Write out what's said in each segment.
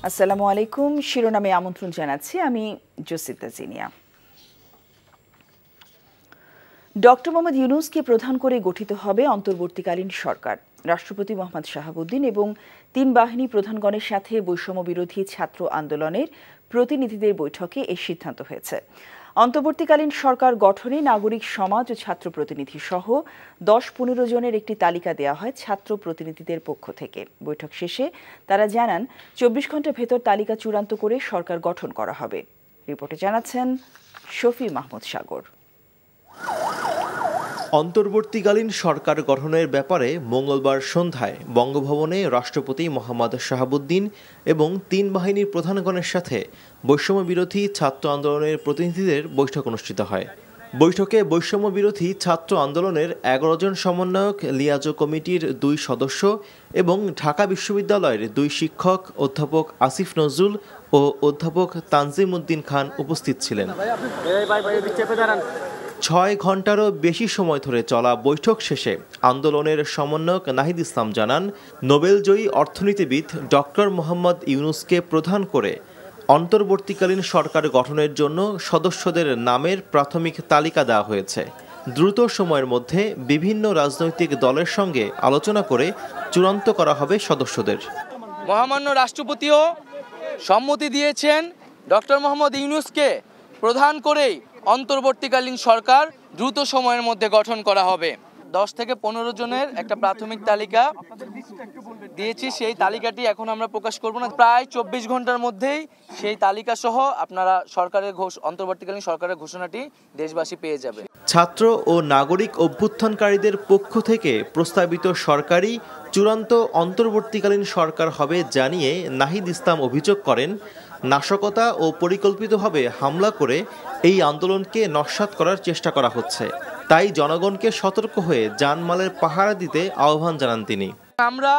আসসালামু আলাইকুম। শিরোনামে আমন্ত্রণ জানাচ্ছি আমি জসিতা জিনিয়া। ডক্টর মোহাম্মদ ইউনূসকে প্রধান করে গঠিত হবে অন্তর্বর্তীকালীন সরকার। রাষ্ট্রপতি মোহাম্মদ শাহাবুদ্দিন এবং তিন বাহিনী প্রধানগণের সাথে বৈষম্য বিরোধী ছাত্র আন্দোলনের প্রতিনিধিদের বৈঠকে এই সিদ্ধান্ত হয়েছে। অন্তর্বর্তীকালীন সরকার গঠনে নাগরিক সমাজ ও ছাত্র প্রতিনিধি সহ ১০-১৫ জনের একটি তালিকা দেওয়া হয় ছাত্র প্রতিনিধিদের পক্ষ থেকে। বৈঠক শেষে তারা জানান ২৪ ঘন্টার ভেতর তালিকা চূড়ান্ত করে সরকার গঠন করা হবে। রিপোর্টে জানাচ্ছেন শফি মাহমুদ সাগর। অন্তর্বর্তীকালীন সরকার গঠনের ব্যাপারে মঙ্গলবার সন্ধ্যায় বঙ্গভবনে রাষ্ট্রপতি মোহাম্মদ শাহাবুদ্দিন এবং তিন বাহিনীর প্রধানগণের সাথে বৈষম্য বিরোধী ছাত্র আন্দোলনের প্রতিনিধিদের বৈঠক অনুষ্ঠিত হয়। বৈঠকে বৈষম্য বিরোধী ছাত্র আন্দোলনের ১১ জন সমন্বয়ক, লিয়াজো কমিটির ২ সদস্য এবং ঢাকা বিশ্ববিদ্যালয়ের ২ শিক্ষক অধ্যাপক আসিফ নজরুল ও অধ্যাপক তানজিম উদ্দিন খান উপস্থিত ছিলেন। ৬ ঘন্টারও বেশি সময় ধরে চলা বৈঠক শেষে আন্দোলনের সমন্বয়ক নাহিদ ইসলাম জানান, নোবেলজয়ী অর্থনীতিবিদ ডক্টর মোহাম্মদ ইউনূসকে প্রধান করে অন্তর্বর্তীকালীন সরকার গঠনের জন্য সদস্যদের নামের প্রাথমিক তালিকা দেওয়া হয়েছে। দ্রুত সময়ের মধ্যে বিভিন্ন রাজনৈতিক দলের সঙ্গে আলোচনা করে চূড়ান্ত করা হবে সদস্যদের। মহামান্য রাষ্ট্রপতিও সম্মতি দিয়েছেন ডক্টর মোহাম্মদ ইউনূসকে প্রধান করেই অন্তর্বর্তীকালীন সরকার দ্রুত সময়ের মধ্যে গঠন করা হবে। ১০ থেকে ১৫ জনের একটা প্রাথমিক তালিকা দিয়েছি, সেই তালিকাটি এখন আমরা প্রকাশ করব না। প্রায় ২৪ ঘন্টার মধ্যেই সেই তালিকা সহ আপনারা অন্তর্বর্তীকালীন সরকারের ঘোষণাটি দেশবাসী পেয়ে যাবে। ছাত্র ও নাগরিক অভ্যুত্থানকারীদের পক্ষ থেকে প্রস্তাবিত সরকারি চূড়ান্ত অন্তর্বর্তীকালীন সরকার হবে জানিয়ে নাহিদ ইসলাম অভিযোগ করেন, নাশকতা ও পরিকল্পিতভাবে হামলা করে এই আন্দোলনকে নস্যাৎ করার চেষ্টা করা হচ্ছে। তাই জনগণকে সতর্ক হয়ে জানমালের পাহারা দিতে আহ্বান জানান তিনি। আমরা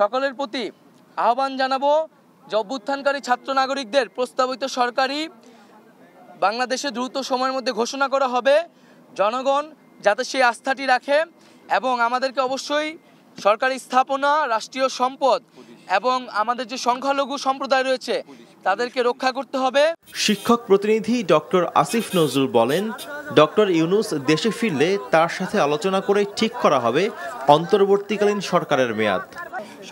সকলের প্রতি আহ্বান জানাবো যে অভ্যুত্থানকারী ছাত্র নাগরিকদের প্রস্তাবিত সরকারি বাংলাদেশে দ্রুত সময়ের মধ্যে ঘোষণা করা হবে। জনগণ যাতে সেই আস্থাটি রাখে এবং আমাদেরকে অবশ্যই সরকারি স্থাপনা, রাষ্ট্রীয় সম্পদ এবং আমাদের যে সংখ্যালঘু সম্প্রদায় রয়েছে তাদেরকে রক্ষা করতে হবে। শিক্ষক প্রতিনিধি ডক্টর আসিফ নজরুল বলেন, ডক্টর ইউনূস দেশে ফিরলে তার সাথে আলোচনা করে ঠিক করা হবে অন্তর্বর্তীকালীন সরকারের মেয়াদ।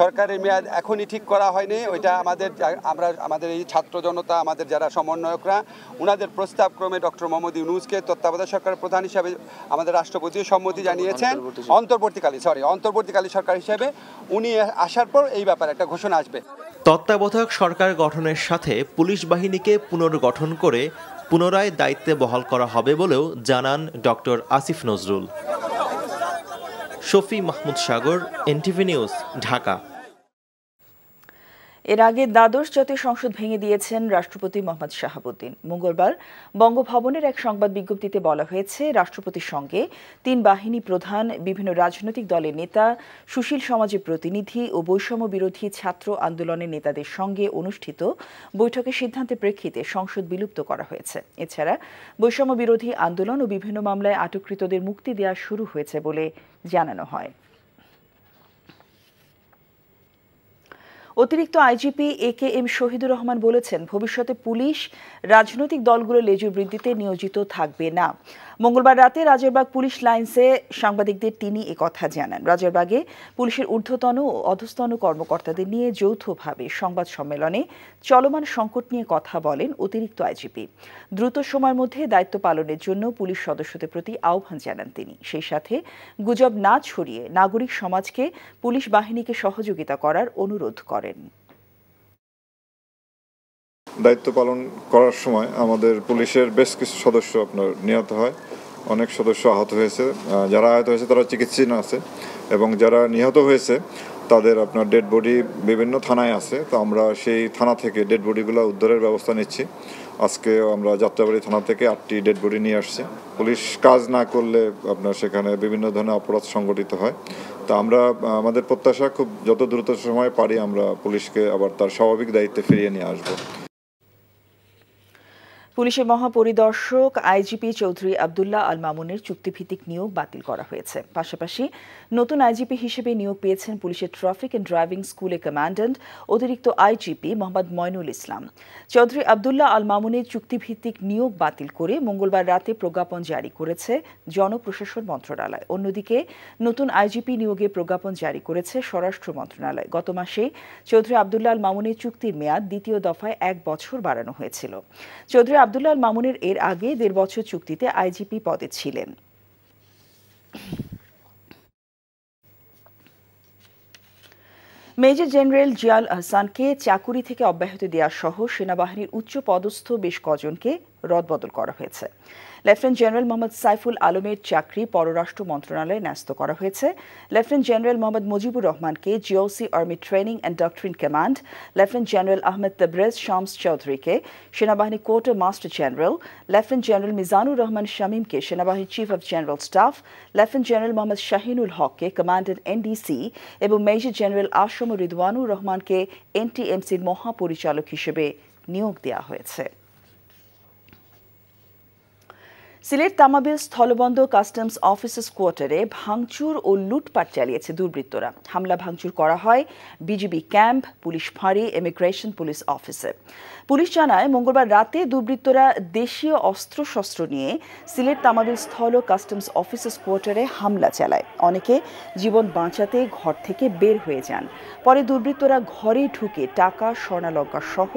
সরকারের মেয়াদ এখনই ঠিক করা হয়নি, ওইটা আমাদের এই ছাত্র জনতা, আমাদের যারা সমন্বয়করা, ওনাদের প্রস্তাব ক্রমে ডক্টর মোহাম্মদ ইউনূসকে তত্ত্বাবধায়ক সরকারের প্রধান হিসাবে আমাদের রাষ্ট্রপতি সম্মতি জানিয়েছেন। অন্তর্বর্তীকালীন সরকার হিসেবে উনি আসার পর এই ব্যাপারে একটা ঘোষণা আসবে। তত্ত্বাবধায়ক সরকার গঠনের সাথে পুলিশ বাহিনীকে পুনর্গঠন করে পুনরায় দায়িত্বে বহাল করা হবে বলেও জানান ডক্টর আসিফ নজরুল। শফি মাহমুদ সাগর, এনটিভি নিউজ, ঢাকা। এর আগে দ্বাদশ জাতীয় সংসদ ভেঙে দিয়েছেন রাষ্ট্রপতি মোহাম্মদ শাহাবুদ্দিন। মঙ্গলবার বঙ্গভবনের এক সংবাদ বিজ্ঞপ্তিতে বলা হয়েছে, রাষ্ট্রপতির সঙ্গে তিন বাহিনী প্রধান, বিভিন্ন রাজনৈতিক দলের নেতা, সুশীল সমাজের প্রতিনিধি ও বৈষম্য বিরোধী ছাত্র আন্দোলনের নেতাদের সঙ্গে অনুষ্ঠিত বৈঠকের সিদ্ধান্তের প্রেক্ষিতে সংসদ বিলুপ্ত করা হয়েছে। এছাড়া বৈষম্য বিরোধী আন্দোলন ও বিভিন্ন মামলায় আটককৃতদের মুক্তি দেওয়া শুরু হয়েছে বলে জানানো হয়। অতিরিক্ত আইজিপি AKM শহীদুর রহমান বলেছেন, ভবিষ্যতে পুলিশ রাজনৈতিক দলগুলোর লেজুর বৃদ্ধিতে নিয়োজিত থাকবে না। মঙ্গলবার রাতে রাজারবাগ পুলিশ লাইন্সে সাংবাদিকদের তিনি একথা জানান। রাজারবাগে পুলিশের ঊর্ধ্বতন ও অধস্তন কর্মকর্তাদের নিয়ে যৌথভাবে সংবাদ সম্মেলনে চলমান সংকট নিয়ে কথা বলেন অতিরিক্ত আইজিপি। দ্রুত সময়ের মধ্যে দায়িত্ব পালনের জন্য পুলিশ সদস্যদের প্রতি আহ্বান জানান তিনি। সেই সাথে গুজব না ছড়িয়ে নাগরিক সমাজকে পুলিশ বাহিনীকে সহযোগিতা করার অনুরোধ করেন। দায়িত্ব পালন করার সময় আমাদের পুলিশের বেশ কিছু সদস্য নিহত হয়, অনেক সদস্য আহত হয়েছে। যারা আহত হয়েছে তারা চিকিৎসাধীন আছে এবং যারা নিহত হয়েছে তাদের ডেড বডি বিভিন্ন থানায় আছে। তো আমরা সেই থানা থেকে ডেড বডিগুলো উদ্ধারের ব্যবস্থা নিচ্ছি। আজকে আমরা যাত্রাবাড়ি থানা থেকে 8টি ডেড বডি নিয়ে আসছি। পুলিশ কাজ না করলে সেখানে বিভিন্ন ধরনের অপরাধ সংঘটিত হয়। তা আমরা আমাদের প্রত্যাশা খুব যত দ্রুত সময় পারি আমরা পুলিশকে আবার তার স্বাভাবিক দায়িত্বে ফিরিয়ে নিয়ে আসবো। পুলিশের মহাপরিদর্শক আইজিপি চৌধুরী আব্দুল্লাহ আল মামুনের চুক্তিভিত্তিক নিয়োগ বাতিল করা হয়েছে। পাশাপাশি নতুন আইজিপি হিসেবে নিয়োগ পেয়েছেন পুলিশের ট্রাফিক অ্যান্ড ড্রাইভিং স্কুলের কমান্ড্যান্ট অতিরিক্ত আইজিপি মোহাম্মদ ময়নুল ইসলাম। চৌধুরী আব্দুল্লাহ আল মামুনের চুক্তিভিত্তিক নিয়োগ বাতিল করে মঙ্গলবার রাতে প্রজ্ঞাপন জারি করেছে জনপ্রশাসন মন্ত্রণালয়। অন্যদিকে নতুন আইজিপি নিয়োগে প্রজ্ঞাপন জারি করেছে স্বরাষ্ট্র মন্ত্রণালয়। গত মাসে চৌধুরী আব্দুল্লাহ আল মামুনের চুক্তির মেয়াদ দ্বিতীয় দফায় 1 বছর বাড়ানো হয়েছিল। চৌধুরী আব্দুল্লাহ আল মামুনের এর আগে 1.5 বছর চুক্তিতে আইজিপি পদে ছিলেন। মেজর জেনারেল জিয়াউল আহসানকে চাকুরি থেকে অব্যাহতি দেওয়া সহ সেনাবাহিনীর উচ্চ পদস্থ বেশ কজনকে রদবদল করা হয়েছে। লেফটেন্যান্ট জেনারেল মোহাম্মদ সাইফুল আলমের চাকরি পররাষ্ট্র মন্ত্রণালয়ে ন্যস্ত করা হয়েছে। লেফটেন্যান্ট জেনারেল মোহাম্মদ মুজিবুর রহমানকে GOC army training and doctrine command, lieutenant general Ahmed Tabrez Shams চৌধুরীকে সেনাবাহিনী quartermaster general, lieutenant general Mizanur Rahman শামীমকে সেনাবাহিনী chief of general staff, lieutenant general Mohammad Shahinul হককে কমান্ডেন্ট এনডিসি এবং মেজর জেনারেল আসম রিদওয়ানুর রহমানকে এনটিএমসির মহাপরিচালক হিসেবে নিয়োগ দেওয়া হয়েছে। সিলেট তামাবিল স্থলবন্দর কাস্টমস অফিসার্স কোয়ার্টারে ভাঙচুর ও লুটপাট চালিয়েছে দুর্বৃত্তরা। হামলা ভাঙচুর করা হয় বিজিবি ক্যাম্প, পুলিশ ফাঁড়ি, ইমিগ্রেশন পুলিশ অফিসে। পুলিশ জানায় মঙ্গলবার রাতে দুর্বৃত্তরা দেশীয় অস্ত্রশস্ত্র নিয়ে সিলেট তামাবিল স্থল কাস্টমস অফিসার্স কোয়ার্টারে হামলা চালায়। অনেকে জীবন বাঁচাতে ঘর থেকে বের হয়ে যান। পরে দুর্বৃত্তরা ঘরে ঢুকে টাকা, স্বর্ণালঙ্কা সহ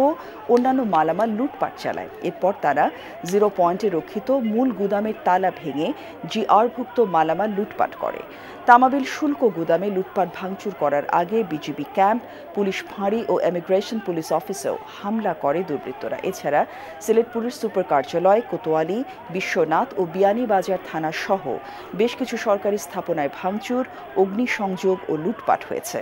অন্যান্য মালামাল লুটপাট চালায়। এরপর তারা 0 পয়েন্টে রক্ষিত মূল গুদামের তালা ভেঙে জিআরভুক্ত মালামাল লুটপাট করে। তামাবিল শুল্ক গুদামে লুটপাট ভাঙচুর করার আগে বিজিবি ক্যাম্প, পুলিশ ফাঁড়ি ও ইমিগ্রেশন পুলিশ অফিসেও হামলা করে দুর্বৃত্তরা। এছাড়া সিলেট পুলিশ সুপার কার্যালয়, কোতোয়ালি, বিশ্বনাথ ও বিয়ানীবাজার থানা সহ বেশ কিছু সরকারি স্থাপনায় ভাঙচুর, অগ্নিসংযোগ ও লুটপাট হয়েছে।